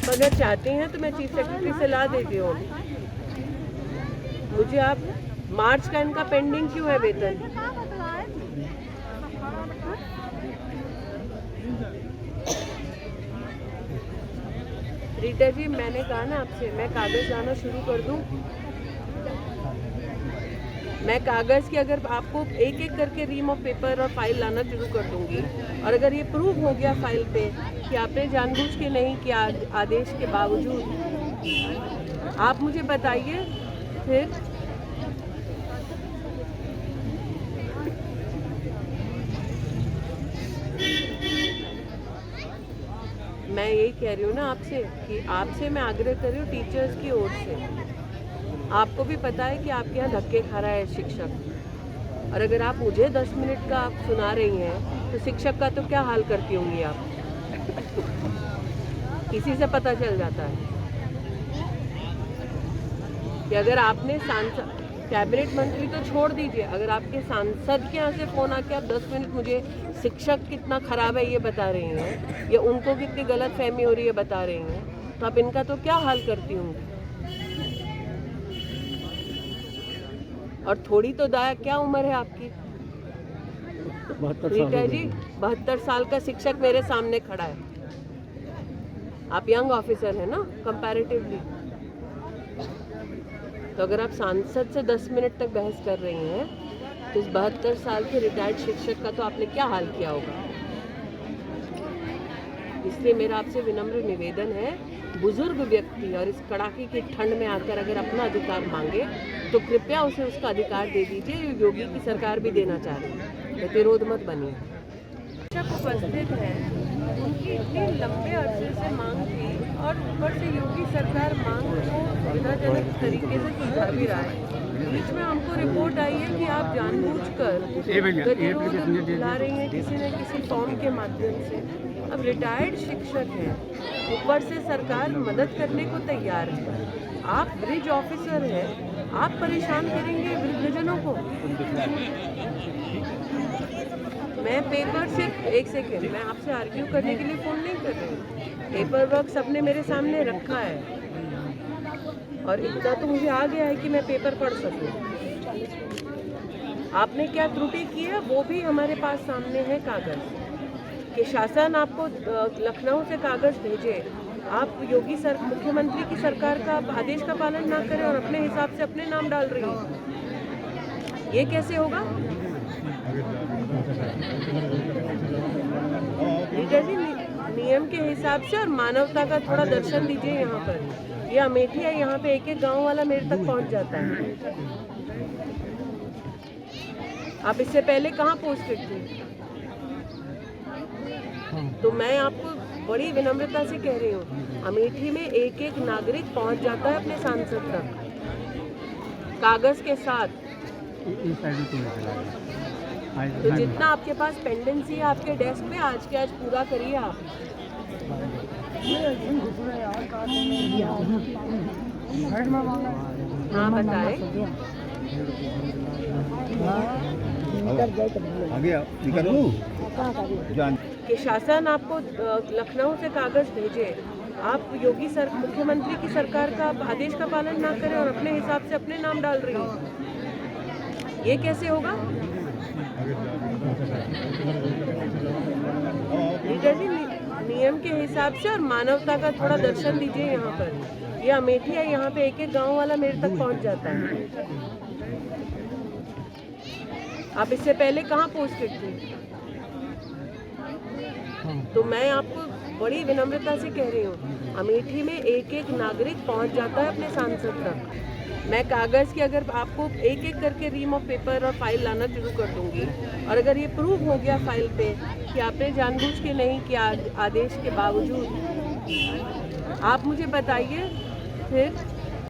अगर चाहते हैं तो मैं चीफ सेक्रेटरी से ला देती हूँ। मुझे आप मार्च का इनका पेंडिंग क्यों है वेतन? रीटा जी, मैंने कहा ना आपसे, मैं कागज लाना शुरू कर दूं? मैं कागज की अगर आपको एक एक करके रीम ऑफ पेपर और फाइल लाना शुरू कर दूंगी, और अगर ये प्रूव हो गया फाइल पे कि आपने जानबूझ के नहीं किया आदेश के बावजूद, आप मुझे बताइए फिर। मैं यही कह रही हूँ ना आपसे कि आपसे मैं आग्रह कर रही हूँ टीचर्स की ओर से। आपको भी पता है कि आपके यहाँ धक्के खा रहा है शिक्षक, और अगर आप मुझे 10 मिनट का आप सुना रही हैं तो शिक्षक का तो क्या हाल करती होंगी आप? इसी से पता चल जाता है कि अगर आपने सांसद, कैबिनेट मंत्री तो छोड़ दीजिए, अगर आपके सांसद के यहाँ से फ़ोन आके आप 10 मिनट मुझे शिक्षक कितना ख़राब है ये बता रही हैं, या उनको कितनी गलत फहमी हो रही है बता रही हैं, तो आप इनका तो क्या हाल करती होंगी? और थोड़ी तो दया, क्या उम्र है आपकी? रीटा जी, 72 साल का शिक्षक मेरे सामने खड़ा है। आप यंग ऑफिसर है ना कंपैरेटिवली, तो अगर आप सांसद से 10 मिनट तक बहस कर रही हैं तो इस 72 साल के रिटायर्ड शिक्षक का तो आपने क्या हाल किया होगा? इसलिए मेरा आपसे विनम्र निवेदन है, बुजुर्ग व्यक्ति और इस कड़ाके की ठंड में आकर अगर अपना अधिकार मांगे तो कृपया उसे उसका अधिकार दे दीजिए। योगी की सरकार भी देना चाह रही है, प्रतिरोध मत बनिए। शिक्षक उपस्थित हैं, उनकी इतनी लंबे अरसे से मांग थी, और ऊपर से योगी सरकार मांग को सुविधाजनक तरीके से सुलझा भी रहा है। बीच में हमको रिपोर्ट आई है कि आप जानबूझकर गतिरोध ला रही हैं किसी न किसी फॉर्म के माध्यम से। अब रिटायर्ड शिक्षक हैं, ऊपर से सरकार मदद करने को तैयार है, आप ब्रिज ऑफिसर हैं, आप परेशान करेंगे वृद्धजनों को? मैं पेपर सिर्फ एक सेकेंड, मैं आपसे आर्ग्यू करने के लिए फ़ोन नहीं कर रही हूँ। पेपर वर्क सबने मेरे सामने रखा है, और इतना तो मुझे आ गया है कि मैं पेपर पढ़ सकूँ। आपने क्या त्रुटि की है वो भी हमारे पास सामने है कागज़ कि शासन आपको लखनऊ से कागज़ भेजे, आप योगी मुख्यमंत्री की सरकार का आप आदेश का पालन ना करें और अपने हिसाब से अपने नाम डाल रही हैं, ये कैसे होगा? लीडर जी, नियम के हिसाब से और मानवता का थोड़ा दर्शन दीजिए। यहाँ पर ये अमेठी है, यहाँ पे एक एक गांव वाला मेरे तक पहुँच जाता है। आप इससे पहले कहाँ पोस्टेड थे? तो मैं आपको बड़ी विनम्रता से कह रही हूँ, अमेठी में एक एक नागरिक पहुँच जाता है अपने सांसद तक कागज़ के साथ। तो जितना आपके पास पेंडेंसी है आपके डेस्क पे, आज के आज पूरा करिए आप। हाँ बताए। कि शासन आपको लखनऊ से कागज़ भेजे, आप योगी मुख्यमंत्री की सरकार का आप आदेश का पालन ना करें और अपने हिसाब से अपने नाम डाल रही हैं, ये कैसे होगा? लीडर जी, नियम के हिसाब से और मानवता का थोड़ा दर्शन दीजिए। यहाँ पर ये अमेठी है, यहाँ पे एक एक गांव वाला मेरे तक पहुँच जाता है। आप इससे पहले कहाँ पोस्टेड थे? तो मैं आपको बड़ी विनम्रता से कह रही हूँ, अमेठी में एक एक नागरिक पहुँच जाता है अपने सांसद तक। मैं कागज़ की अगर आपको एक एक करके रीम ऑफ पेपर और फाइल लाना शुरू कर दूंगी, और अगर ये प्रूव हो गया फाइल पे कि आपने जानबूझ के नहीं किया आदेश के बावजूद, आप मुझे बताइए फिर।